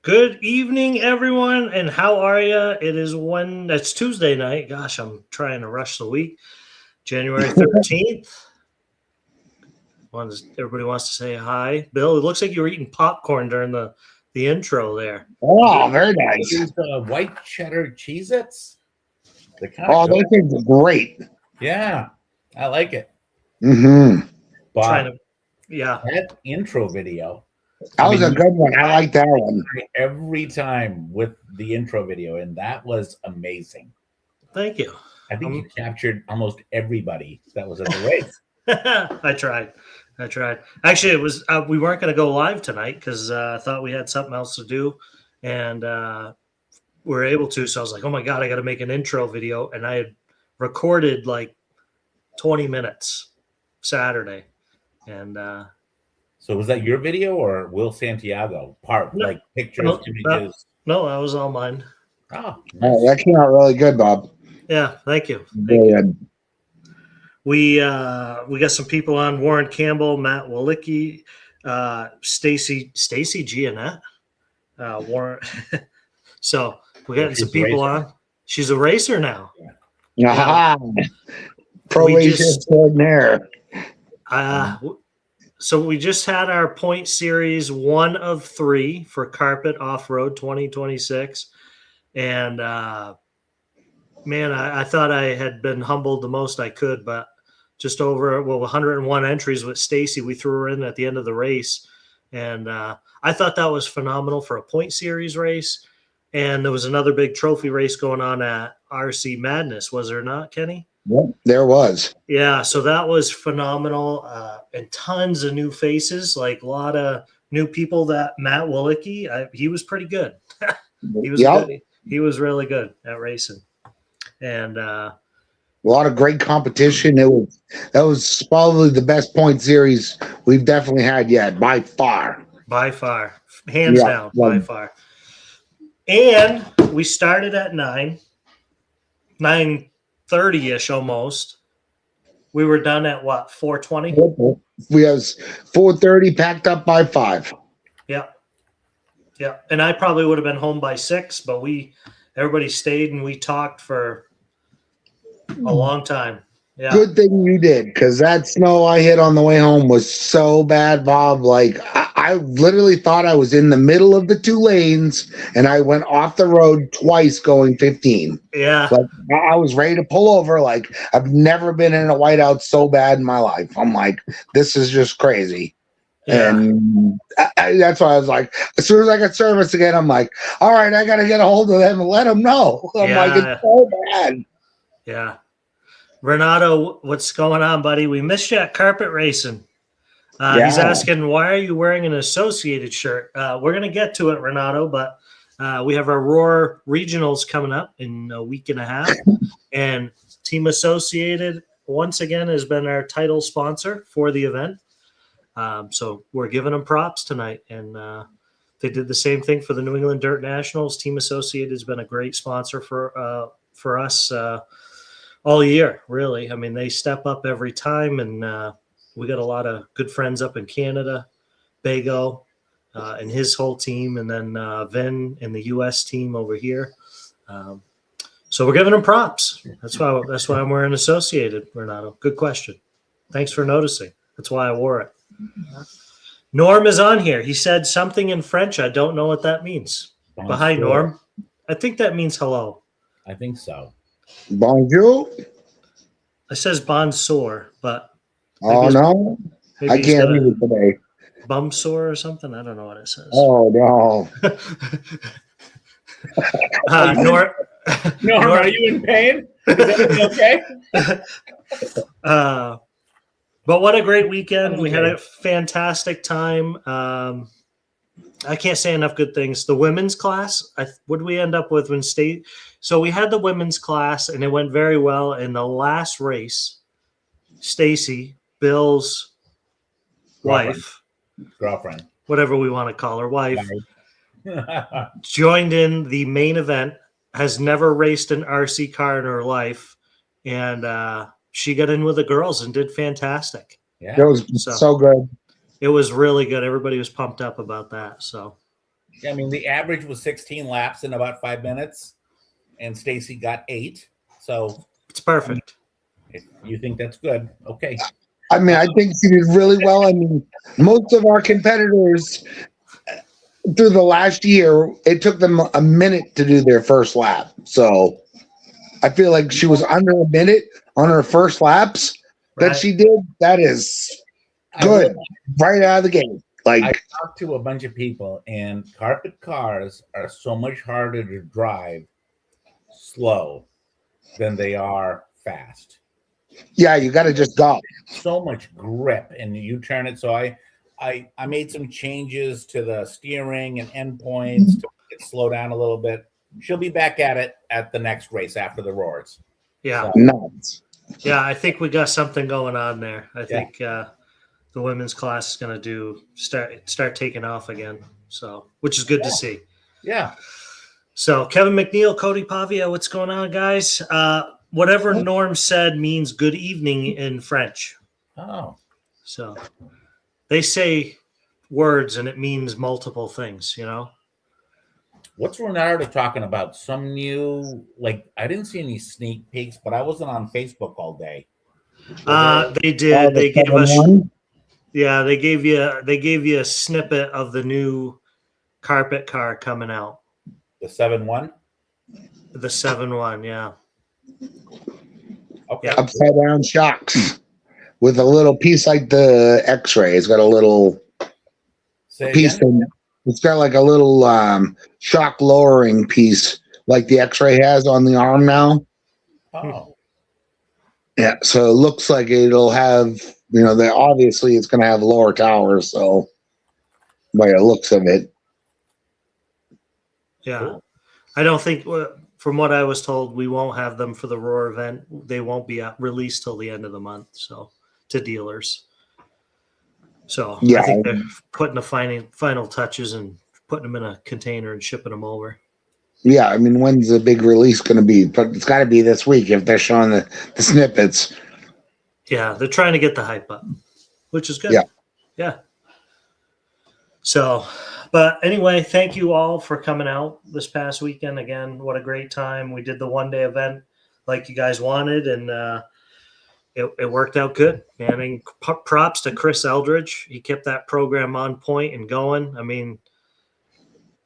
Good evening, everyone, and how are you? It's Tuesday night. Gosh, I'm trying to rush the week. January 13th. Everybody wants to say hi. Bill, it looks like you were eating popcorn during the intro there. Oh, very nice. These white cheddar Cheez-Its. Oh, those things are great. Yeah, I like it. Mm-hmm. But Yeah. that intro video. That was a good one. I like that one. Every time with the intro video, and that was amazing. Thank you. I think you captured almost everybody that was at the race. I tried. Actually, it was we weren't going to go live tonight because I thought we had something else to do, and we were able to. So I was like, "Oh my god, I got to make an intro video," and I had recorded like 20 minutes Saturday, and so was that your video or Will Santiago like pictures, images? No, that was all mine. Oh, that came out really good, Bob. Yeah, thank you. We got some people on: Warren Campbell, Matt Walicki, Stacy Giannette, Warren. So we're getting some people on. She's a racer now. Yeah. Pro racer extraordinaire. So we just had our point series 1 of 3 for Carpet Off-Road 2026. And man, I thought I had been humbled the most I could, but just over 101 entries with Stacy. We threw her in at the end of the race. And I thought that was phenomenal for a point series race. And there was another big trophy race going on at RC Madness, was there not, Kenny? Yep, there was. Yeah, so that was phenomenal, and tons of new faces, like a lot of new people. That Matt Walicki, he was pretty good. He was good. He was really good at racing, and a lot of great competition. That was probably the best point series we've definitely had yet, by far, hands down, by far. And we started at 9:30-ish almost. We were done at what, 4:20? We was 4:30, packed up by 5. Yeah. And I probably would have been home by 6, but everybody stayed and we talked for a long time. Yeah. Good thing you did, because that snow I hit on the way home was so bad, Bob. Like I literally thought I was in the middle of the 2 lanes, and I went off the road twice going 15. Yeah. Like I was ready to pull over. Like I've never been in a whiteout so bad in my life. I'm like, this is just crazy. Yeah. And that's why I was like, as soon as I got service again, I'm like, all right, I got to get a hold of them and let them know. I'm like, it's so bad. Yeah. Renato, what's going on, buddy? We missed you at carpet racing. He's asking, why are you wearing an Associated shirt? We're going to get to it, Renato, but we have our Roar Regionals coming up in a week and a half. And Team Associated, once again, has been our title sponsor for the event. So we're giving them props tonight. And they did the same thing for the New England Dirt Nationals. Team Associated has been a great sponsor for us all year, really. I mean, they step up every time, and we got a lot of good friends up in Canada, Bago and his whole team, and then Vin and the U.S. team over here. So we're giving them props. That's why I'm wearing Associated, Renato. Good question. Thanks for noticing. That's why I wore it. Norm is on here. He said something in French. I don't know what that means. But hi, Norm. I think that means hello. I think so. Bonjour. It says bonsoir, but no, I can't read it today. Bum sore or something? I don't know what it says. Oh no. Norm, are you in pain? Is everything okay? But what a great weekend. We had a fantastic time. I can't say enough good things. The women's class, what did we end up with when state? So we had the women's class, and it went very well. In the last race, Stacy, Bill's girlfriend, whatever we want to call her, wife, joined in the main event, has never raced an RC car in her life, and she got in with the girls and did fantastic. Yeah, it was so good. It was really good. Everybody was pumped up about that. So, Yeah, I mean, the average was 16 laps in about 5 minutes, and Stacy got 8. So It's perfect. if you think that's good, okay. I mean, I think she did really well. I mean, most of our competitors through the last year, it took them a minute to do their first lap. So I feel like she was under a minute on her first laps that Right. she did. That is good right out of the gate. Like, I talked to a bunch of people, and carpet cars are so much harder to drive slow than they are fast. yeah, you got to just go. So much grip, and you turn it. So I made some changes to the steering and endpoints to make it slow down a little bit. She'll be back at it at the next race after the Roars. Yeah. So, Nuts. Yeah, I think we got something going on there. I think the women's class is going to start taking off again. So, which is good to see. yeah. So, Kevin McNeil, Cody Pavia, what's going on, guys? Whatever Norm said means good evening in French. Oh, So, they say words and it means multiple things, you know? what's Renata talking about? Some new, like, I didn't see any sneak peeks, but I wasn't on Facebook all day. They did. They gave us. 7-1? Yeah, they gave you a snippet of the new carpet car coming out. The 7-1? The 7-1, yeah. Okay. Yeah. Upside down shocks with a little piece like the X-ray. It's got a little Say piece. again? It's got like a little shock lowering piece like the X-ray has on the arm now. Oh, Yeah, so it looks like it'll have, obviously it's going to have lower towers. So by the looks of it, Yeah. Cool. I don't think, from what I was told, we won't have them for the Roar event. They won't be released till the end of the month, so to dealers. So Yeah. I think they're putting the final touches and putting them in a container and shipping them over. yeah, I mean, when's the big release going to be? But it's got to be this week if they're showing the snippets. Yeah, they're trying to get the hype up, which is good. Yeah. Yeah. So, but anyway, thank you all for coming out this past weekend. Again, what a great time. We did the one-day event like you guys wanted, and it worked out good. I mean, props to Chris Eldridge. He kept that program on point and going. I mean,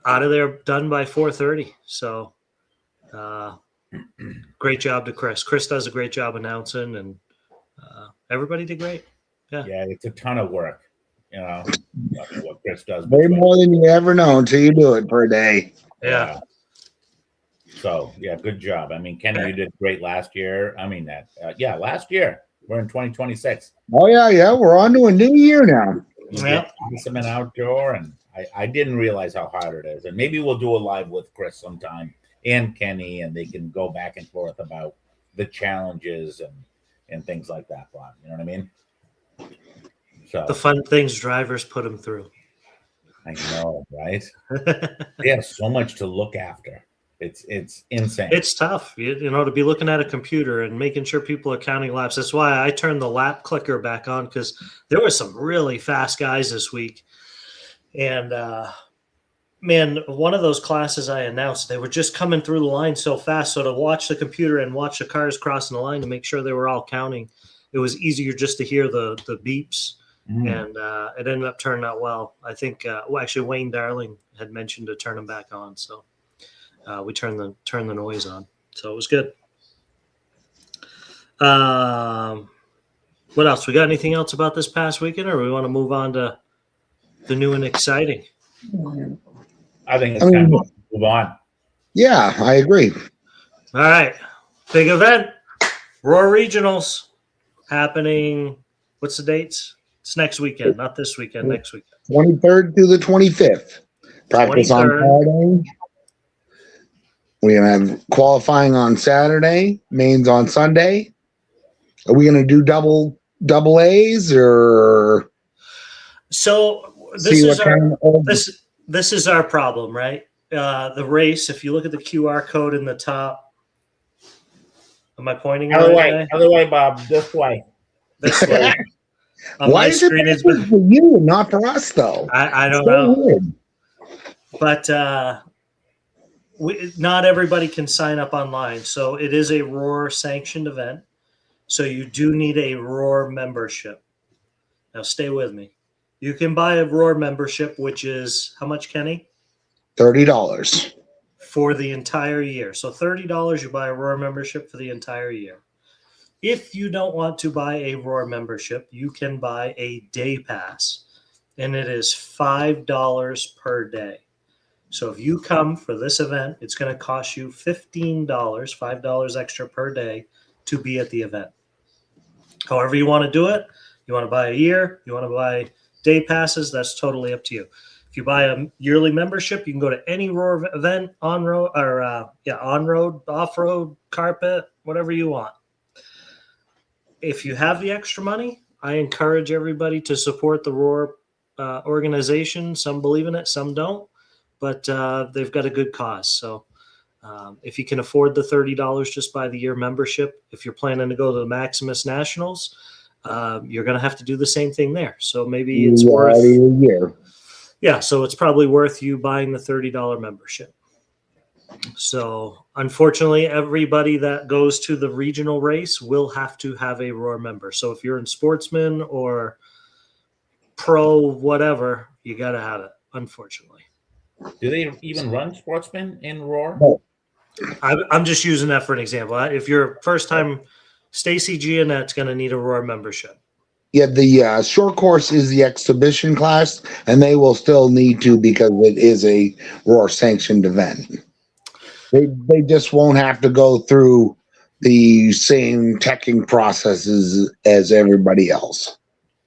out of there done by 4:30. So great job to Chris. Chris does a great job announcing, and everybody did great. yeah, it's a ton of work. What Chris does. Way more than you ever know until you do it per day. Yeah. So, good job. I mean, Kenny, you did great last year. I mean, last year. We're in 2026. Oh, yeah. We're on to a new year now. Yeah. Awesome and outdoor, and I didn't realize how hard it is. And maybe we'll do a live with Chris sometime and Kenny, and they can go back and forth about the challenges and things like that. Bob, you know what I mean? So The fun things drivers put them through. I know, right? They have so much to look after. It's insane. It's tough, to be looking at a computer and making sure people are counting laps. That's why I turned the lap clicker back on, because there were some really fast guys this week. And man, one of those classes I announced, they were just coming through the line so fast. So to watch the computer and watch the cars crossing the line to make sure they were all counting, it was easier just to hear the beeps. And it ended up turning out well. I think, actually, Wayne Darling had mentioned to turn them back on. So we turned the noise on. So it was good. What else? We got anything else about this past weekend, or we want to move on to the new and exciting? I think it's time to move on. Yeah, I agree. All right. Big event. Roar Regionals happening. What's the dates? It's next weekend, not this weekend, next weekend. 23rd through the 25th. Practice 23rd. on Friday. We have qualifying on Saturday, mains on Sunday. Are we going to do double A's or So see what kind of this is our problem, right? The race, if you look at the QR code in the top, am I pointing Other right way, other way, Bob. This way. This way. On Why my is it screen, it's for you and not for us though? I don't So know. weird. But not everybody can sign up online. So it is a ROAR sanctioned event. So you do need a ROAR membership. Now stay with me. You can buy a ROAR membership, which is how much, Kenny? $30 for the entire year. So $30, you buy a ROAR membership for the entire year. If you don't want to buy a ROAR membership, you can buy a day pass, and it is $5 per day. So if you come for this event, it's going to cost you $15, $5 extra per day to be at the event. However you want to do it, you want to buy a year, you want to buy day passes, that's totally up to you. If you buy a yearly membership, you can go to any ROAR event, on road or on road, off road, carpet, whatever you want. If you have the extra money, I encourage everybody to support the ROAR organization. Some believe in it, some don't, but they've got a good cause. So if you can afford the $30, just buy the year membership. If you're planning to go to the Maximus Nationals, you're going to have to do the same thing there. So maybe it's worth a year. Yeah, so it's probably worth you buying the $30 membership. So unfortunately, everybody that goes to the regional race will have to have a ROAR member. So if you're in sportsman or pro whatever, you got to have it, unfortunately. Do they even run sportsmen in ROAR? No. I'm just using that for an example. If you're first time, Stacy Giannette's going to need a ROAR membership. Yeah, the short course is the exhibition class, and they will still need to because it is a ROAR sanctioned event. They just won't have to go through the same teching processes as everybody else.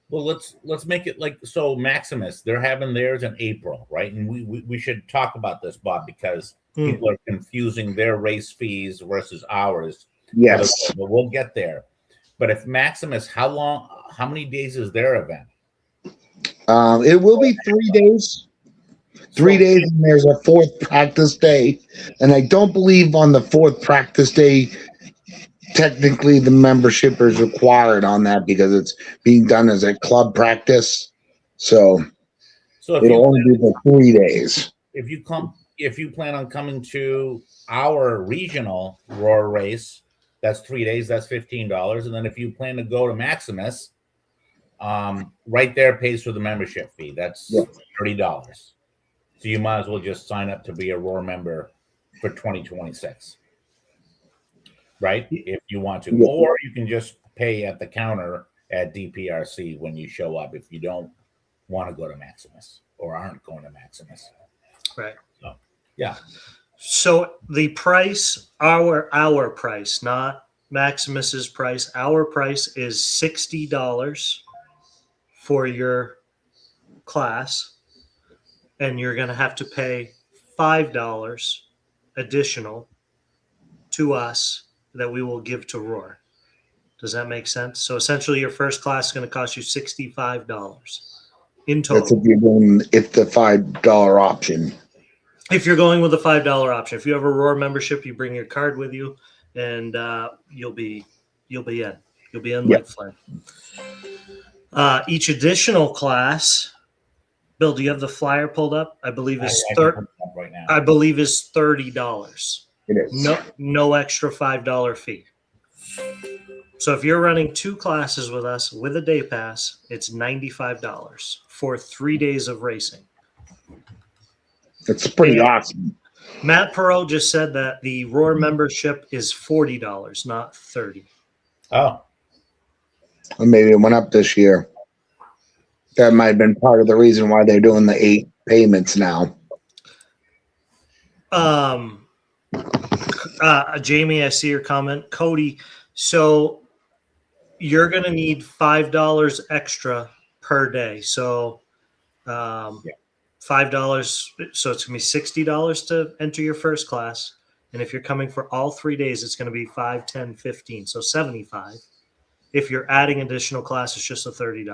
Well, let's make it like so. Maximus, they're having theirs in April, right? And we should talk about this, Bob, because people are confusing their race fees versus ours. Yes, but we'll get there. But if Maximus, how many days is their event? it will be 3 days. 3 days, and there's a fourth practice day. And I don't believe on the fourth practice day, technically the membership is required on that because it's being done as a club practice. So it'll only be for 3 days. If you plan on coming to our regional ROAR race, that's 3 days, that's $15. And then if you plan to go to Maximus, right there pays for the membership fee. That's $30. So you might as well just sign up to be a ROAR member for 2026. Right? If you want to. Or you can just pay at the counter at DPRC when you show up if you don't want to go to Maximus or aren't going to Maximus. Right. So, yeah. So the price, our price, not Maximus's price, our price is $60 for your class, and you're going to have to pay $5 additional to us that we will give to ROAR. Does that make sense? So essentially your first class is going to cost you $65 in total. That's if you're doing the $5 option. If you're going with the $5 option. If you have a ROAR membership, you bring your card with you, and you'll be in. You'll be in like flame. Each additional class, Bill, do you have the flyer pulled up? I believe is right now. I believe is $30. It is. No extra $5 fee. So if you're running 2 classes with us with a day pass, it's $95 for 3 days of racing. It's pretty awesome. Matt Perot just said that the ROAR membership is $40, not $30. Oh. And maybe it went up this year. That might have been part of the reason why they're doing the 8 payments now. Jamie, I see your comment. Cody, so you're going to need $5 extra per day. So $5, so it's going to be $60 to enter your first class. And if you're coming for all 3 days, it's going to be 5, 10, 15. So 75. If you're adding additional class, it's just a $30.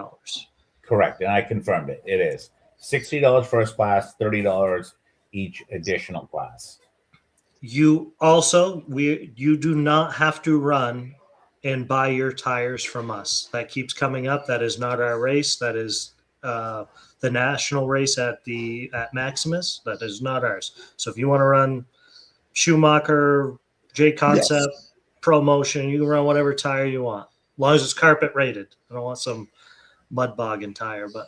Correct. And I confirmed it. It is $60 first class, $30 each additional class. You also, you do not have to run and buy your tires from us. That keeps coming up. That is not our race. That is the national race at Maximus. That is not ours. So if you want to run Schumacher, J Concept, Pro Motion, you can run whatever tire you want, as long as it's carpet rated. I don't want some mud bogging tire, but.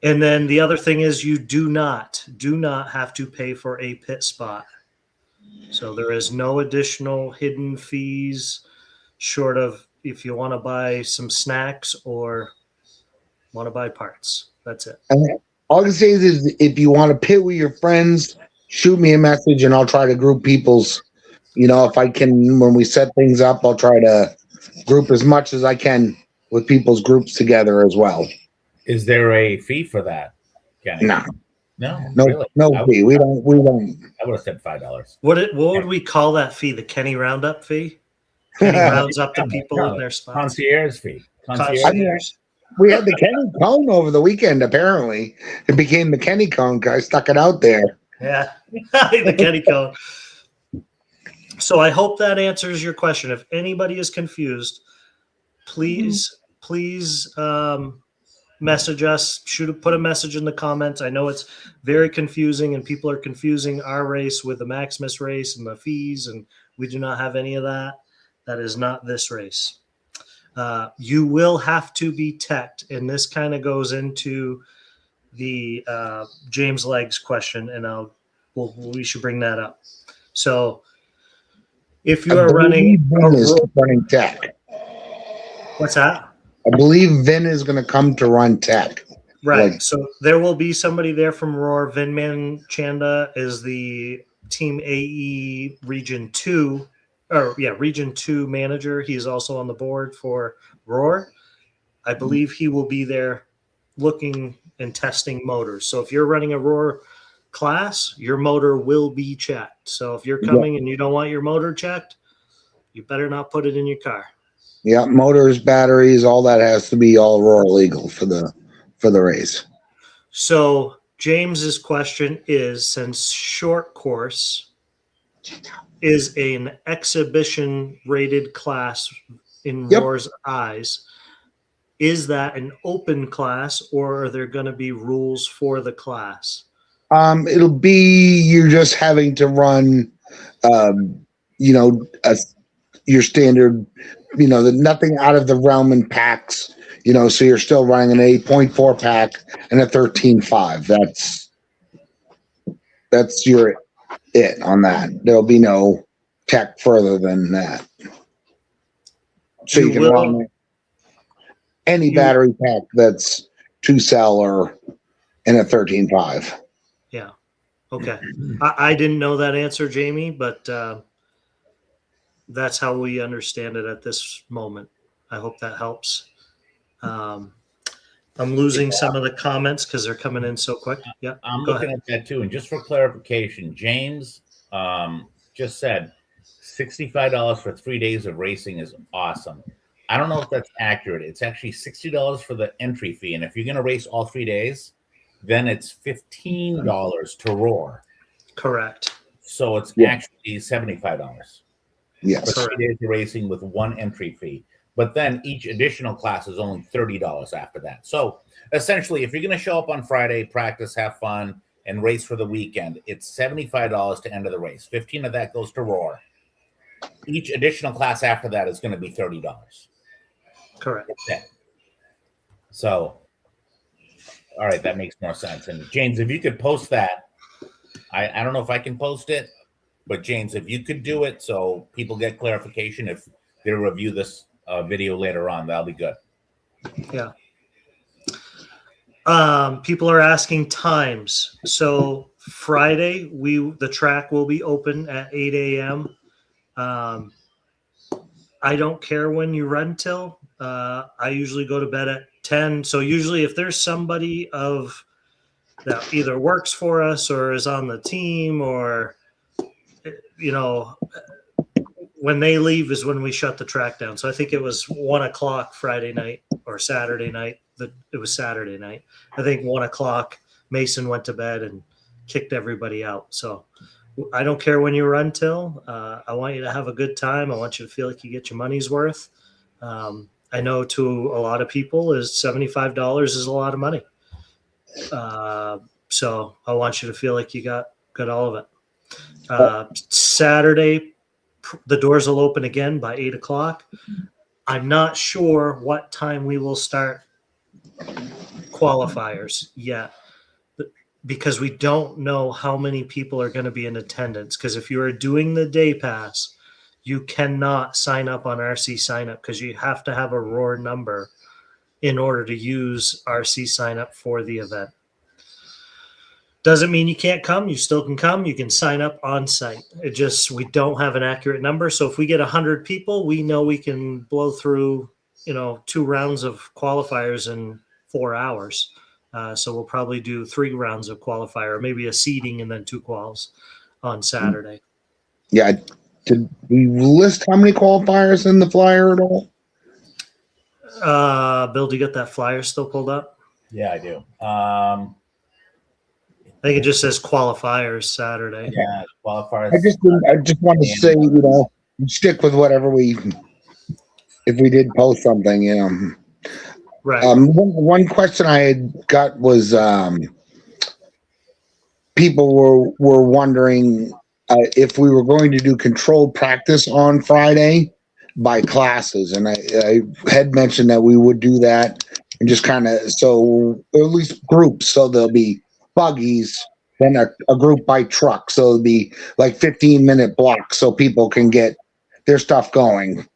And then the other thing is you do not have to pay for a pit spot. So there is no additional hidden fees short of if you want to buy some snacks or want to buy parts. That's it. And all I can say is if you want to pit with your friends, shoot me a message and I'll try to group people's, if I can, when we set things up, I'll try to group as much as I can with people's groups together as well. Is there a fee for that, Kenny? No, really? no fee. We don't. I would have said $5. What would we call that fee? The Kenny Roundup fee? Kenny rounds up the people in their spots. Concierge fee. Concierge. We had the Kenny cone over the weekend. Apparently, it became the Kenny cone. Guy stuck it out there. Yeah, the Kenny cone. So I hope that answers your question. If anybody is confused, please message us. Put a message in the comments. I know it's very confusing, and people are confusing our race with the Maximus race and the fees, and we do not have any of that. That is not this race. You will have to be teched, and this kind of goes into the James Legs question, and we should bring that up. So if you are running tech, what's that? I believe Vin is going to come to run tech. Right. So there will be somebody there from Roar. Vinman Chanda is the Team AE Region 2, Region 2 manager. He's also on the board for Roar. I believe he will be there looking and testing motors. So if you're running a Roar class, your motor will be checked. So if you're coming and you don't want your motor checked, you better not put it in your car. Yeah, motors, batteries, all that has to be all Roar legal for the race. So James's question is, since short course is an exhibition rated class in Roar's eyes, is that an open class or are there going to be rules for the class? It'll be you're just having to run, your standard, nothing out of the realm in packs, so you're still running an 8.4 pack and a 13.5. That's your it on that. There'll be no tech further than that. So you can run any battery pack that's 2-cell or in a 13.5. Yeah. Okay. I didn't know that answer, Jamie, but that's how we understand it at this moment. I hope that helps. I'm losing some of the comments because they're coming in so quick. Yeah, I'm looking at that too. And just for clarification, James just said $65 for 3 days of racing is awesome. I don't know if that's accurate. It's actually $60 for the entry fee. And if you're going to race all 3 days, then it's $15 to Roar. Correct. So it's actually $75. Yes. For 3 days of racing with one entry fee. But then each additional class is only $30 after that. So essentially, if you're going to show up on Friday, practice, have fun, and race for the weekend, it's $75 to enter the race. 15 of that goes to Roar. Each additional class after that is going to be $30. Correct. Okay. So, all right, that makes more sense. And James, if you could post that, I don't know if I can post it, but James, if you could do it so people get clarification if they review this video later on, that'll be good. Yeah. People are asking times. So Friday, the track will be open at 8 a.m. I don't care when you run till. I usually go to bed at 10. So usually if there's somebody that either works for us or is on the team or, when they leave is when we shut the track down. So I think it was 1 o'clock Friday night or Saturday night. It was Saturday night. I think 1 o'clock Mason went to bed and kicked everybody out. So I don't care when you run till. I want you to have a good time. I want you to feel like you get your money's worth. I know to a lot of people is $75 is a lot of money. So I want you to feel like you got all of it. Saturday, the doors will open again by 8:00. I'm not sure what time we will start qualifiers yet, because we don't know how many people are going to be in attendance. Because if you are doing the day pass, you cannot sign up on RC sign up, because you have to have a ROAR number in order to use RC sign up for the event. Doesn't mean you can't come. You still can come. You can sign up on site. It just, we don't have an accurate number. So if we get 100 people, we know we can blow through, 2 rounds of qualifiers in 4 hours. So we'll probably do 3 rounds of qualifier, or maybe a seeding and then 2 quals on Saturday. Yeah. Did we list how many qualifiers in the flyer at all? Bill, do you get that flyer still pulled up? Yeah, I do. I think it just says qualifiers Saturday. Yeah, qualifiers. I just want to say, stick with whatever if we did post something, Right. One question I had got was, people were wondering if we were going to do controlled practice on Friday by classes, and I had mentioned that we would do that, and just kind of, so at least groups, so there'll be buggies, then a group by truck, so it'll be like 15-minute blocks, so people can get their stuff going,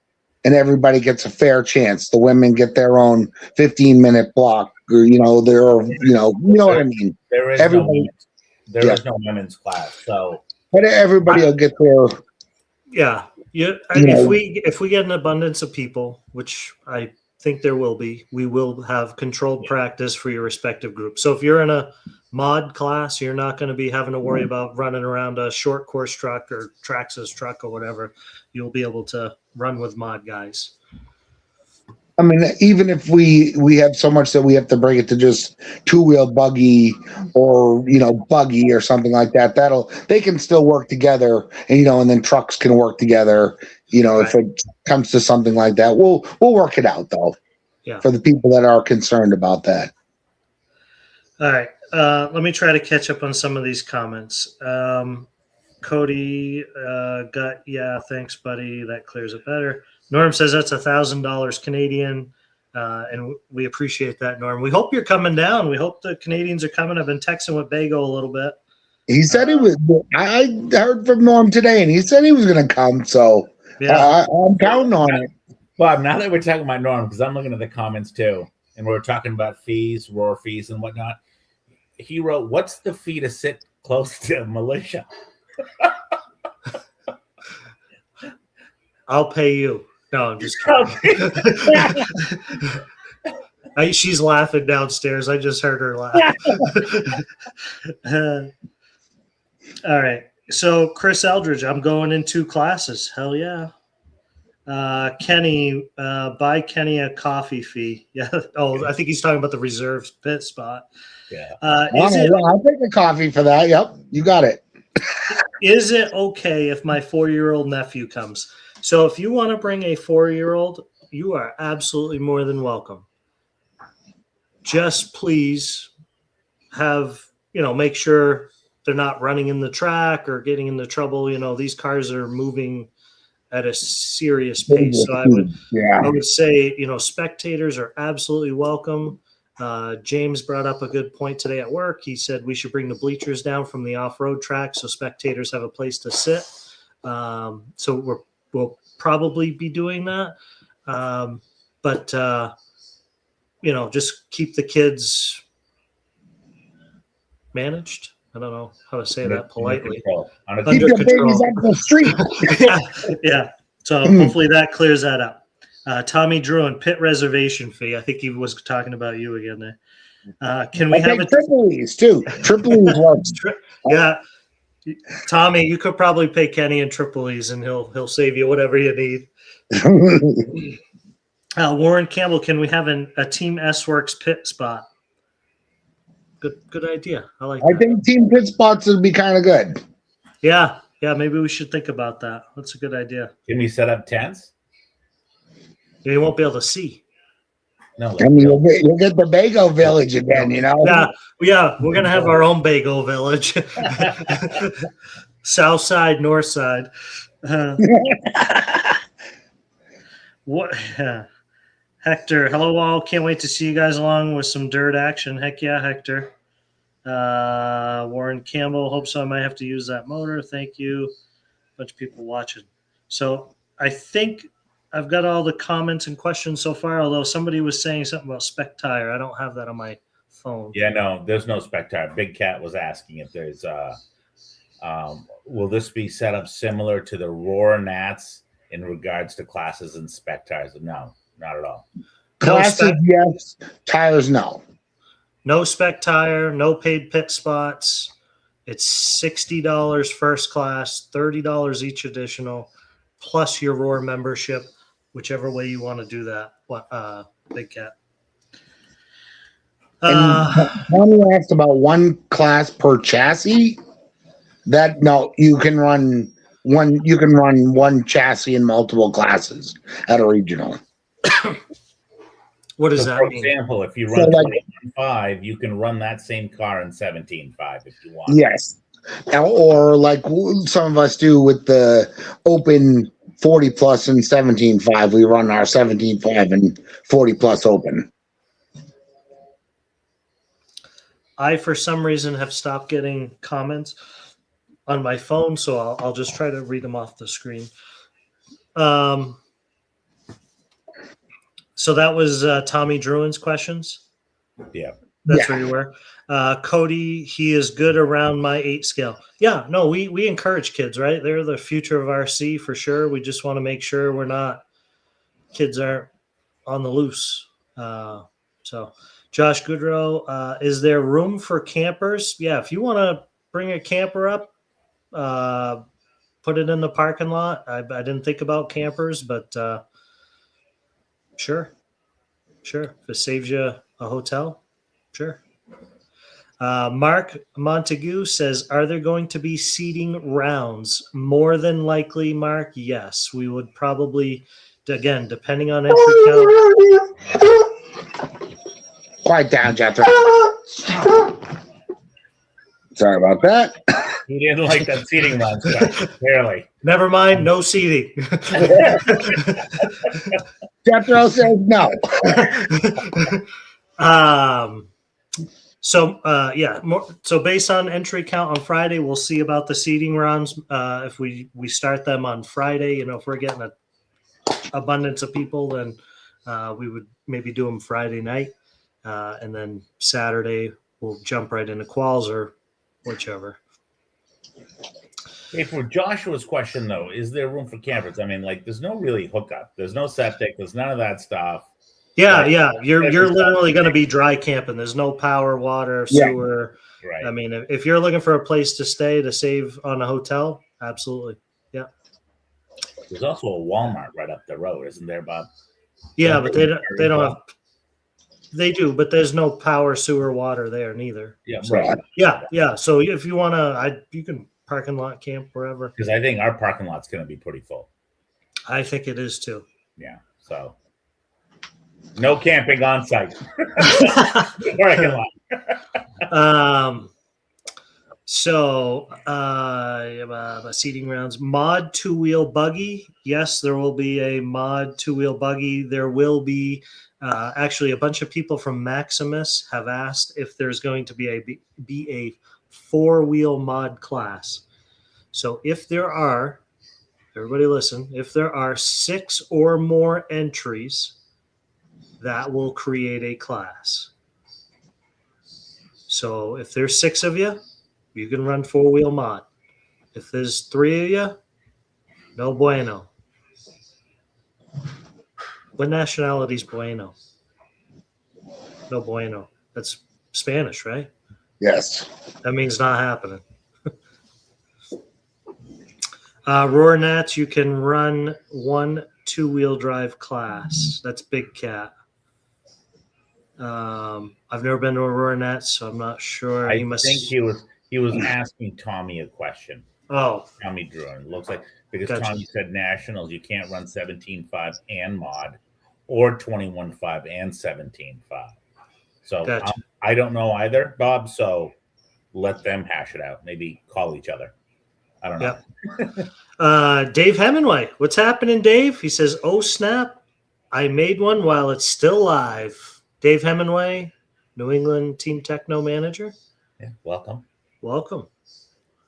and everybody gets a fair chance. The women get their own 15-minute block, or you know what I mean. There is no women's class, so but everybody will get their. Yeah. If we get an abundance of people, which I think there will be, we will have controlled practice for your respective group. So if you're in a mod class, you're not going to be having to worry about running around a short course truck or Traxxas truck or whatever. You'll be able to run with mod guys. I mean, even if we have so much that we have to bring it to just 2-wheel buggy or, buggy or something like that, they can still work together, and then trucks can work together. Right. If it comes to something like that, we'll work it out though. Yeah. For the people that are concerned about that. All right. Let me try to catch up on some of these comments. Cody thanks, buddy. That clears it better. Norm says that's $1,000 Canadian, and we appreciate that, Norm. We hope you're coming down. We hope the Canadians are coming. I've been texting with Bago a little bit. He said he was. I heard from Norm today, and he said he was going to come. So yeah, I'm counting on it. Bob, now that we're talking about Norm, because I'm looking at the comments too, and we're talking about fees, ROAR fees, and whatnot. He wrote, "What's the fee to sit close to militia?" I'll pay you. No, I'm just kidding. She's laughing downstairs. I just heard her laugh. All right. So Chris Eldridge, I'm going in 2 classes. Hell yeah. Kenny, buy Kenny a coffee fee. Yeah. Oh, I think he's talking about the reserve pit spot. Yeah. I'll take a coffee for that. Yep. You got it. Is it okay if my 4-year-old nephew comes? So if you want to bring a 4-year-old, you are absolutely more than welcome. Just please make sure they're not running in the track or getting into trouble. These cars are moving at a serious pace. So I would say, spectators are absolutely welcome. James brought up a good point today at work. He said we should bring the bleachers down from the off-road track so spectators have a place to sit. So we'll probably be doing that. But just keep the kids managed. I don't know how to say that politely. Keep your babies off the street. Yeah. So hopefully that clears that up. Tommy Druin, pit reservation fee. I think he was talking about you again there. Can we have a Tripoli's too? Tripoli's works. Yeah. Tommy, you could probably pay Kenny in Tripoli's and he'll save you whatever you need. Warren Campbell, can we have a Team S-Works pit spot? Good idea. I think Team pit spots would be kind of good. Yeah. Maybe we should think about that. That's a good idea. Can we set up tents? You won't be able to see. No, I mean, you'll get the Bago Village again, you know? Yeah, we're gonna have our own bagel village. South side, north side. What Hector, hello all. Can't wait to see you guys along with some dirt action. Heck yeah, Hector. Warren Campbell, hope so. I might have to use that motor. Thank you. Bunch of people watching. So I think I've got all the comments and questions so far, although somebody was saying something about spec tire. I don't have that on my phone. Yeah, no, there's no spec tire. Big Cat was asking if there's will this be set up similar to the Roar Nats in regards to classes and spec tires? No, not at all. Classes, yes. Tires, no. No spec tire, no paid pit spots. It's $60 first class, $30 each additional, plus your Roar membership, whichever way you want to do that. Big Cat. Tommy asked about one class per chassis. That no, you can run one chassis in multiple classes at a regional. What does So that for mean? example, if you run So, like- 21.5, you can run that same car in 17.5 if you want. Yes. Or like some of us do with the open 40 plus and 17.5, we run our 17.5 and 40 plus open. I, for some reason, have stopped getting comments on my phone, so I'll just try to read them off the screen. So that was Tommy Druin's questions. Yeah. That's where you were. Cody, he is good around my 8 scale. Yeah, no, we encourage kids, right? They're the future of RC for sure. We just want to make sure kids aren't on the loose. So Josh Goodrow, is there room for campers? Yeah, if you want to bring a camper up, put it in the parking lot. I didn't think about campers, but sure. If it saves you a hotel, sure. Mark Montague says, are there going to be seating rounds? More than likely, Mark, yes. We would probably, again, depending on entry count. Quiet down, Jethro. Sorry about that. He didn't like that seating round stuff. Barely. Never mind, no seating. Jethro says no. So based on entry count on Friday, we'll see about the seating rounds. If we start them on Friday, if we're getting an abundance of people, then we would maybe do them Friday night, and then Saturday we'll jump right into quals or whichever. Hey, for Joshua's question though, is there room for campers? I mean, like, there's no really hookup. There's no septic. There's none of that stuff. Yeah. You're literally going to be dry camping. There's no power, water, sewer. Yeah, right. I mean, if you're looking for a place to stay to save on a hotel, absolutely. Yeah. There's also a Walmart right up the road, isn't there, Bob? Yeah, but they don't have. They do, but there's no power, sewer, water there neither. Yeah, so, right. Yeah. So if you want to, you can parking lot camp wherever. Because I think our parking lot's going to be pretty full. I think it is too. Yeah. So no camping on site. Parking lot. Seating rounds. Mod 2-wheel buggy. Yes, there will be a mod 2-wheel buggy. There will be actually a bunch of people from Maximus have asked if there's going to be a 4-wheel mod class. So if there are, everybody listen, if there are 6 or more entries, that will create a class. So if there's 6 of you, you can run 4-wheel mod. If there's 3 of you, no bueno. What nationality is bueno? No bueno. That's Spanish, right? Yes. That means not happening. Roar Nats, you can run 1 2-wheel drive class. That's Big Cat. I've never been to a Roar Nats, so I'm not sure. I think he was asking Tommy a question. Oh, Tommy Drew. It looks like because Gotcha. Tommy said nationals, you can't run 17.5 and mod. or 21.5 and 17.5. So Gotcha. I don't know either, Bob. So let them hash it out. Maybe call each other. I don't know. Yep. Dave Hemingway, what's happening, Dave? He says, "Oh snap! I made one while it's still live." Dave Hemingway, New England Team Techno manager. Yeah, welcome.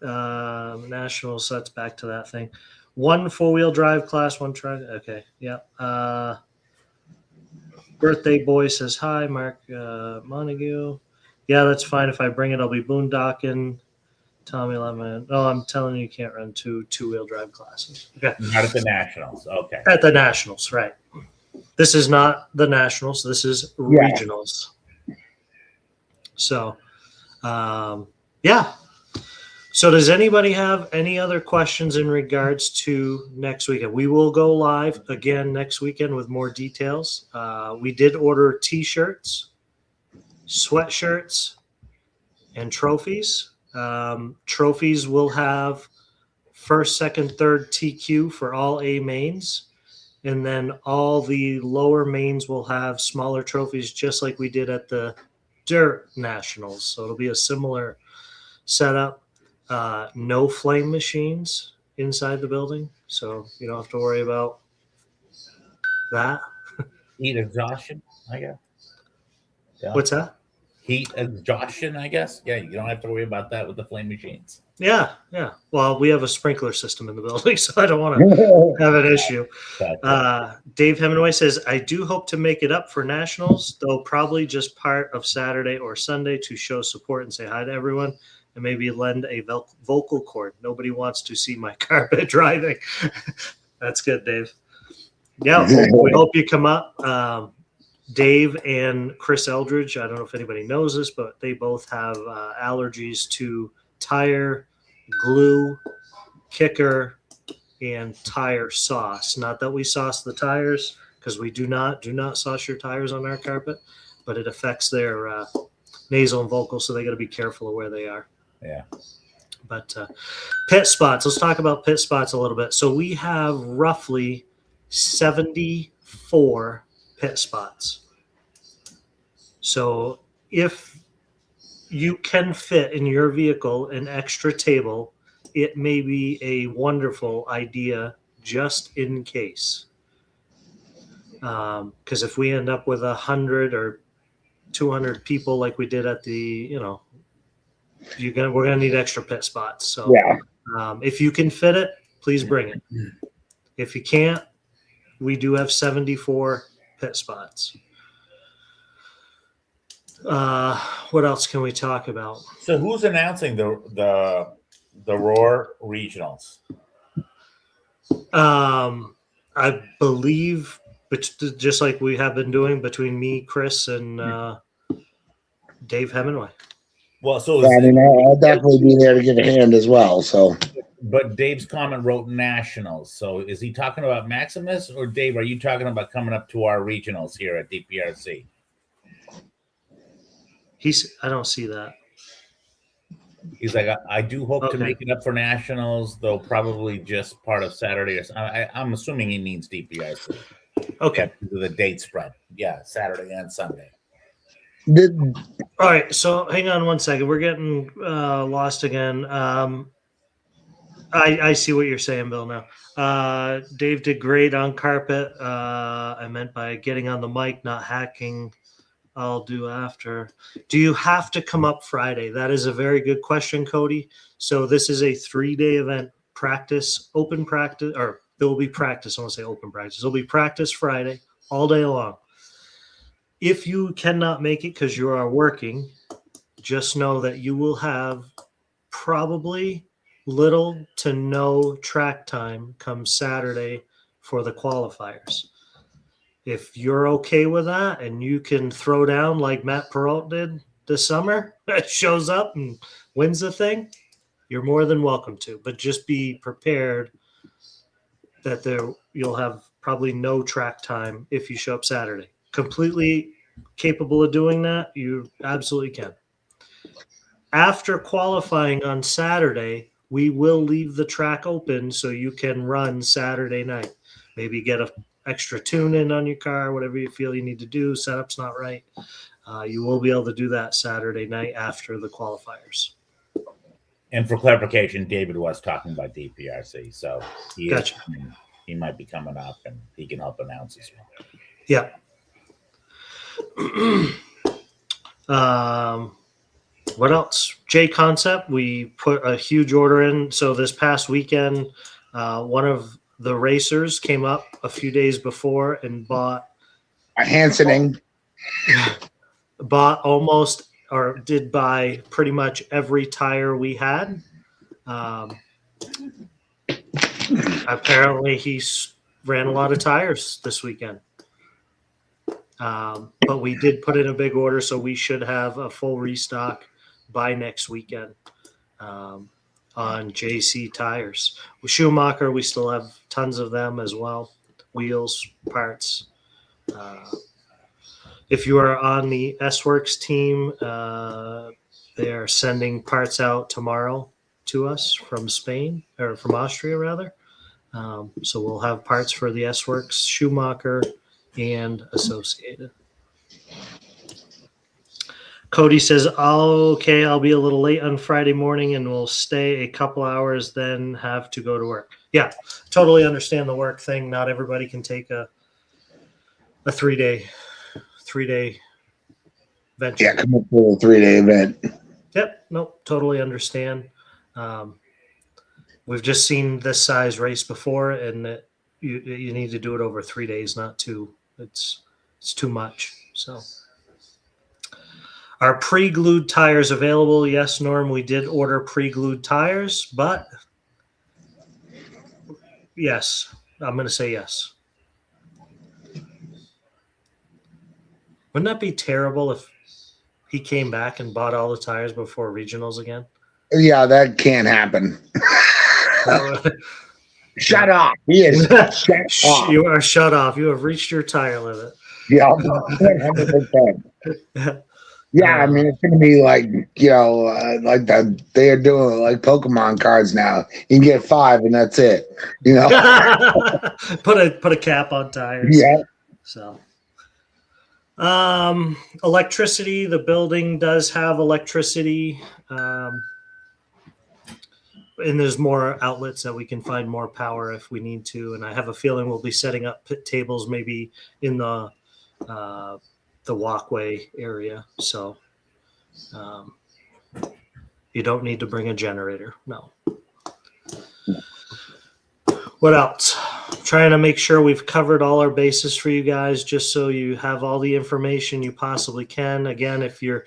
National. So that's back to that thing. 1 4-wheel drive class, 1 truck. Okay, yeah. Birthday boy says hi, Mark Montague. Yeah, that's fine. If I bring it, I'll be boondocking. Tommy Lemon. Oh, I'm telling you, you can't run 2-wheel drive classes. Okay. Not at the Nationals. Okay. At the Nationals, right. This is not the Nationals. This is regionals. So, yeah. So does anybody have any other questions in regards to next weekend? We will go live again next weekend with more details. We did order T-shirts, sweatshirts, and trophies. Trophies will have first, second, third TQ for all A mains. And then all the lower mains will have smaller trophies, just like we did at the Dirt Nationals. So it'll be a similar setup. No flame machines inside the building, so you don't have to worry about that. Heat exhaustion, I guess. Yeah. What's that? Heat exhaustion, I guess. Yeah, you don't have to worry about that with the flame machines. Yeah. Well, we have a sprinkler system in the building, so I don't want to have an issue. Dave Hemingway says, I do hope to make it up for Nationals, though probably just part of Saturday or Sunday to show support and say hi to everyone. And maybe lend a vocal cord. Nobody wants to see my carpet driving. That's good, Dave. Yeah, we hope you come up. Dave and Chris Eldridge, I don't know if anybody knows this, but they both have allergies to tire, glue, kicker, and tire sauce. Not that we sauce the tires, because we do not sauce your tires on our carpet, but it affects their nasal and vocal, so they got to be careful of where they are. Yeah. But pit spots, let's talk about pit spots a little bit. So we have roughly 74 pit spots. So if you can fit in your vehicle an extra table, it may be a wonderful idea just in case. Because if we end up with 100 or 200 people like we did at the, we're gonna need extra pit spots. So if you can fit it, please bring it. If you can't, we do have 74 pit spots. What else can we talk about? So who's announcing the Roar regionals? I believe, but just like we have been doing between me, Chris, and Dave Hemingway. Well, so I'll definitely be there to give a hand as well. So, but Dave's comment wrote Nationals. So is he talking about Maximus, or Dave? Are you talking about coming up to our regionals here at DPRC? I don't see that. He's like, I do hope to make it up for Nationals, though probably just part of Saturday. I'm assuming he means DPRC. Okay. Yeah, the date spread. Yeah, Saturday and Sunday. All right, so hang on one second. We're getting lost again. I see what you're saying, Bill, now. Dave did great on carpet. I meant by getting on the mic, not hacking. I'll do after. Do you have to come up Friday? That is a very good question, Cody. So this is a 3-day event, open practice, or there will be practice. I want to say open practice. There'll be practice Friday all day long. If you cannot make it because you are working, just know that you will have probably little to no track time come Saturday for the qualifiers. If you're okay with that and you can throw down like Matt Perrault did this summer, shows up and wins the thing, you're more than welcome to. But just be prepared that you'll have probably no track time if you show up Saturday. Completely capable of doing that, you absolutely can. After qualifying on Saturday, we will leave the track open so you can run Saturday night. Maybe get extra tune-in on your car, whatever you feel you need to do, setup's not right, you will be able to do that Saturday night after the qualifiers. And for clarification, David was talking about DPRC, so Gotcha. He might be coming up, and he can help announce as well. Yeah. What else? J Concept, we put a huge order in. So this past weekend, one of the racers came up a few days before and bought almost, or did buy pretty much every tire we had. Apparently he ran a lot of tires this weekend. But we did put in a big order, so we should have a full restock by next weekend on JC tires. With Schumacher, we still have tons of them as well. Wheels, parts. If you are on the S-Works team, they are sending parts out tomorrow to us from Spain, or from Austria, rather. So we'll have parts for the S-Works, Schumacher, and Associated. Cody says, okay, I'll be a little late on Friday morning and we'll stay a couple hours, then have to go to work. Yeah, totally understand the work thing. Not everybody can take a 3-day venture. Yeah, come up with a 3-day event. Yep, nope, totally understand. We've just seen this size race before, and you need to do it over 3 days, not 2. It's too much. So, are pre-glued tires available? Yes, Norm, we did order pre-glued tires, but yes, I'm going to say yes. Wouldn't that be terrible if he came back and bought all the tires before regionals again? Yeah, that can't happen. Shut off. He is shut off. You are shut off. You have reached your tire limit. Yeah, 100%. Yeah, I mean, it's going to be like, like they're doing like Pokemon cards now. You can get 5 and that's it. Put a cap on tires. Yeah. So, electricity. The building does have electricity. And there's more outlets that we can find more power if we need to. And I have a feeling we'll be setting up pit tables maybe in the walkway area. So you don't need to bring a generator. No. What else? Trying to make sure we've covered all our bases for you guys, just so you have all the information you possibly can. Again, if you're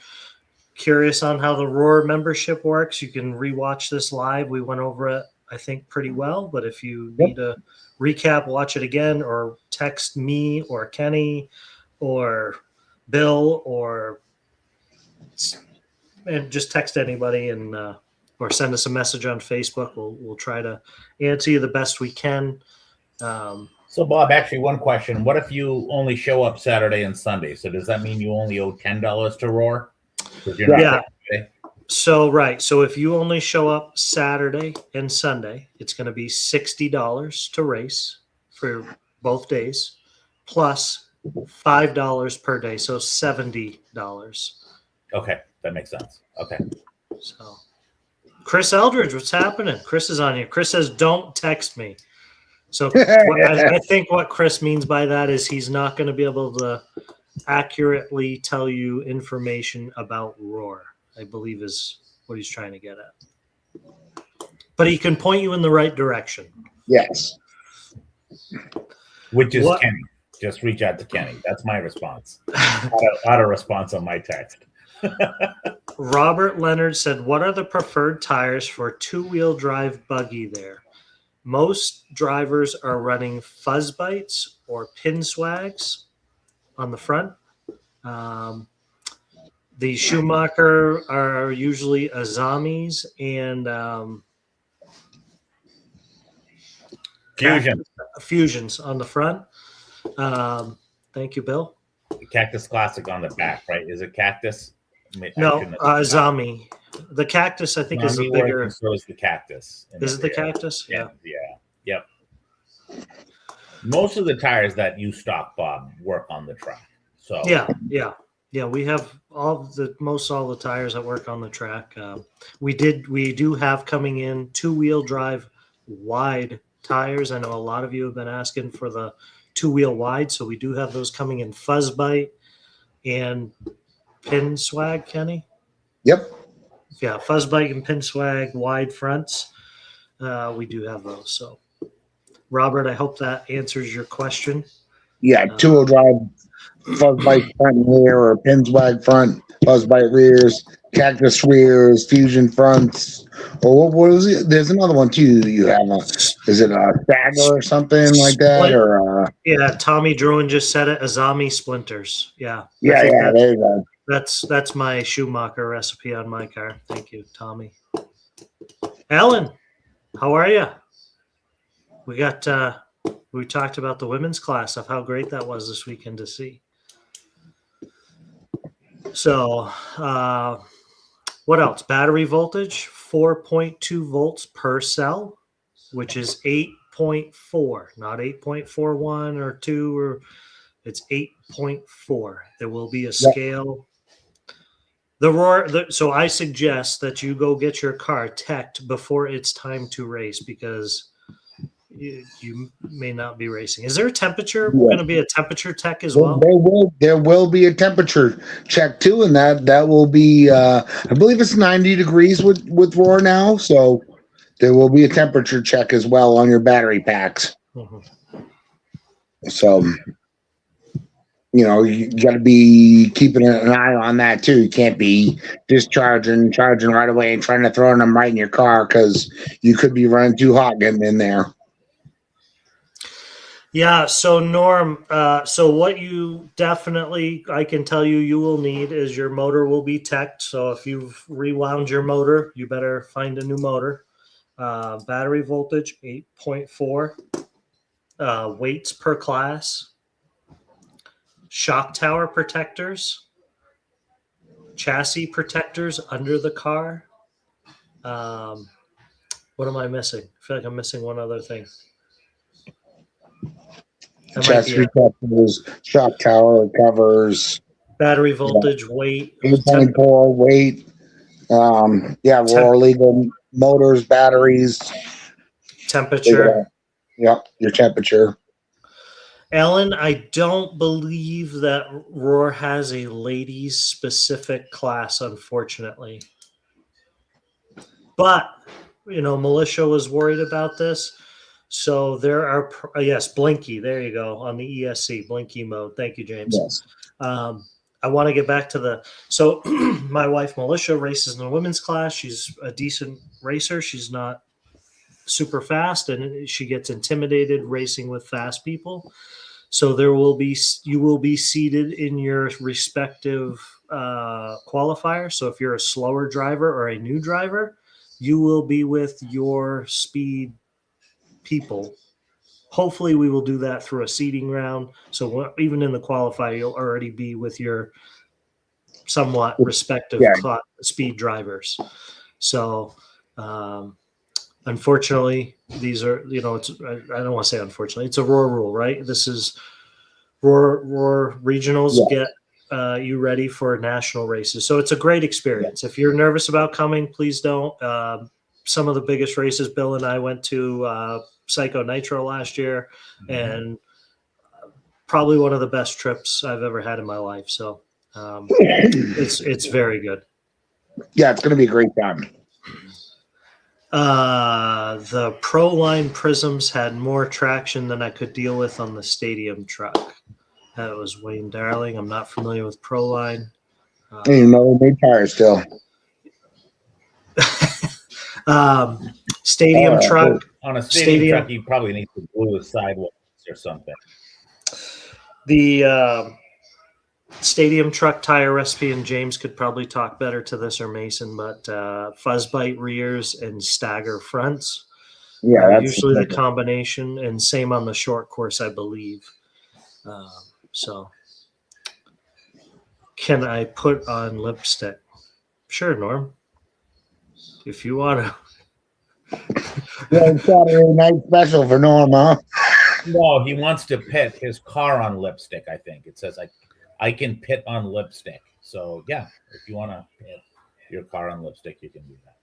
curious on how the Roar membership works, you can rewatch this live. We went over it, I think, pretty well. But if you need a recap, watch it again, or text me or Kenny or Bill, and just text anybody, and or send us a message on Facebook. We'll try to answer you the best we can. So, Bob, actually, one question: what if you only show up Saturday and Sunday? So, does that mean you only owe $10 to Roar? Yeah. So if you only show up Saturday and Sunday, it's going to be $60 to race for both days, plus $5 per day, so $70. Okay, that makes sense. Okay. So, Chris Eldridge, what's happening? Chris is on here. Chris says, "Don't text me." So I think what Chris means by that is he's not going to be able to accurately tell you information about Roar, I believe is what he's trying to get at. But he can point you in the right direction. Yes. Which is Kenny. Just reach out to Kenny. That's my response. Not a response on my text. Robert Leonard said, "What are the preferred tires for two-wheel drive buggy there? Most drivers are running fuzz bites or pin swags on the front. The Schumacher are usually Azamis and Fusions on the front." Thank you, Bill. The Cactus Classic on the back, right? Is it Cactus? No, Azami. The Cactus, I think, is a bigger. So is the Cactus. Is it the Cactus? Yeah. Yep. Most of the tires that you stock, Bob, work on the track. So Yeah. We have most all the tires that work on the track. We do have coming in 2-wheel drive wide tires. I know a lot of you have been asking for the 2-wheel wide, so we do have those coming in Fuzzbite and Pin Swag, Kenny. Yep. Yeah, Fuzzbite and Pin Swag wide fronts. We do have those. So, Robert, I hope that answers your question. Yeah, 2-wheel drive, Fuzzbite front and rear, or Pinswag front, Fuzzbite rears, Cactus rears, Fusion fronts. Or what was it? There's another one too. You have is it a Stagger or something like that? Or yeah, Tommy Druin just said it. Azami splinters. Yeah. yeah, there you go. That's my Schumacher recipe on my car. Thank you, Tommy. Ellen, how are you? We talked about the women's class of how great that was this weekend to see. So, what else? Battery voltage, 4.2 volts per cell, which is 8.4, not 8.41 or 2, or it's 8.4. There will be a scale. So I suggest that you go get your car teched before it's time to race, because you may not be racing. Is there a temperature? Going to be a temperature tech as well? There will be a temperature check too, and that will be I believe it's 90 degrees with Roar now, so there will be a temperature check as well on your battery packs. So you got to be keeping an eye on that too. You can't be just charging right away and trying to throw them right in your car, because you could be running too hot getting in there. Yeah, so Norm, so what you definitely, I can tell you will need is your motor will be teched. So if you've rewound your motor, you better find a new motor. Battery voltage, 8.4. Weights per class. Shock tower protectors. Chassis protectors under the car. What am I missing? I feel like I'm missing one other thing. Chassis covers, shock tower covers, battery voltage, weight, 8.4 weight, Roar legal motors, batteries, temperature. Yep, your temperature. Ellen, I don't believe that Roar has a ladies specific class, unfortunately. But Militia was worried about this. So there are, yes, Blinky. There you go, on the ESC, Blinky mode. Thank you, James. Yes. I want to get back to so my wife, Militia, races in the women's class. She's a decent racer. She's not super fast, and she gets intimidated racing with fast people. So you will be seated in your respective qualifier. So if you're a slower driver or a new driver, you will be with your speed people. Hopefully we will do that through a seeding round, so even in the qualifier you'll already be with your somewhat respective speed drivers. So unfortunately these are I don't want to say unfortunately, it's a Roar rule, right? This is Roar regionals get you ready for national races, so it's a great experience. If you're nervous about coming, please don't. Some of the biggest races Bill and I went to, Psycho Nitro last year, and probably one of the best trips I've ever had in my life. So it's very good. Yeah, it's going to be a great time. The Proline Prisms had more traction than I could deal with on the stadium truck. That was Wayne Darling. I'm not familiar with Proline. New tires still. Stadium truck. On a stadium truck, you probably need to glue the sidewalks or something. The stadium truck tire recipe, and James could probably talk better to this, or Mason, but Fuzzbite rears and Stagger fronts. Yeah, that's usually the combination, and same on the short course, I believe. So, can I put on lipstick? Sure, Norm. If you want to. Yeah, Saturday night special for Norm, huh? No, he wants to pit his car on lipstick. I think it says I can pit on lipstick. So yeah, if you want to pit your car on lipstick, you can do that.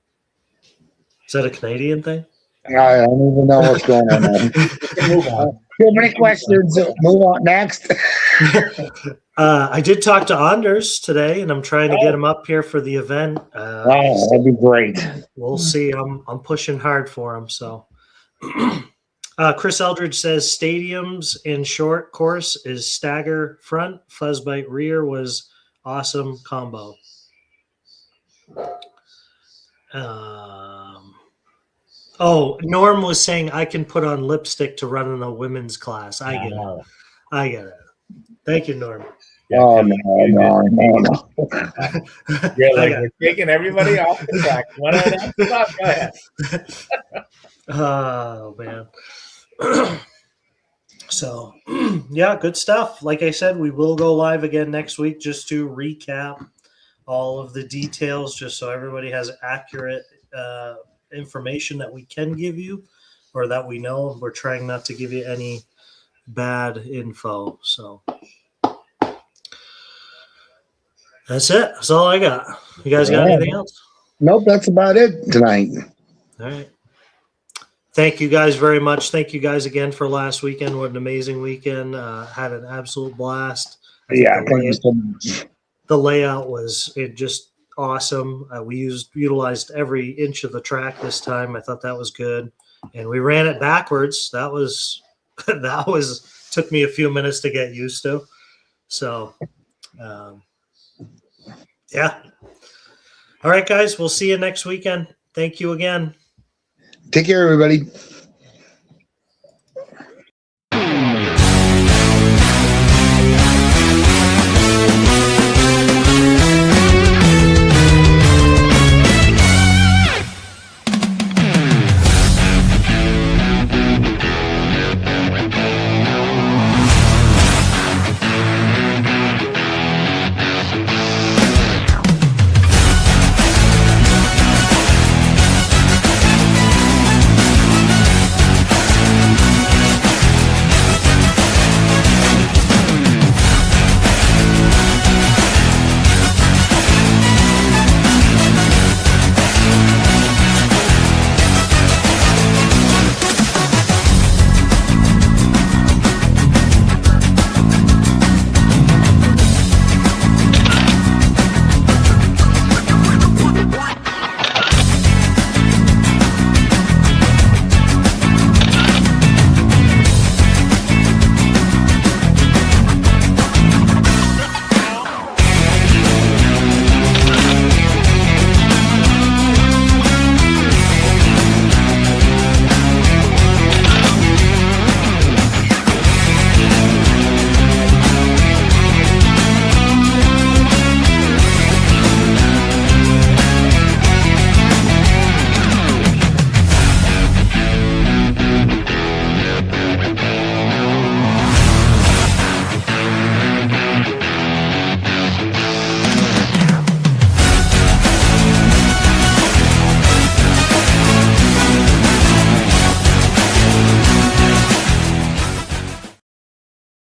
Is that a Canadian thing? I don't even know what's going on. Move on. Too many questions. Move on. Next. I did talk to Anders today, and I'm trying to get him up here for the event. Oh, that'd be great. We'll see. I'm pushing hard for him. So, Chris Eldridge says stadiums in short course is stagger front, fuzzbite rear was awesome combo. Norm was saying I can put on lipstick to run in a women's class. I get it. I get it. Thank you, Norm. Yeah, Oh, no. You're like, we're taking everybody off the track. One at a time. Go ahead. Oh, man. So, yeah, good stuff. Like I said, we will go live again next week just to recap all of the details, just so everybody has accurate information that we can give you or that we know. We're trying not to give you any bad info. So that's it. That's all I got. You guys got anything else? Nope, that's about it tonight. All right. Thank you guys very much. Thank you guys again for last weekend. What an amazing weekend. Had an absolute blast. Yeah, thank you so much. The layout was just awesome. We utilized every inch of the track this time. I thought that was good. And we ran it backwards. That was took me a few minutes to get used to. So, yeah. All right, guys. We'll see you next weekend. Thank you again. Take care, everybody.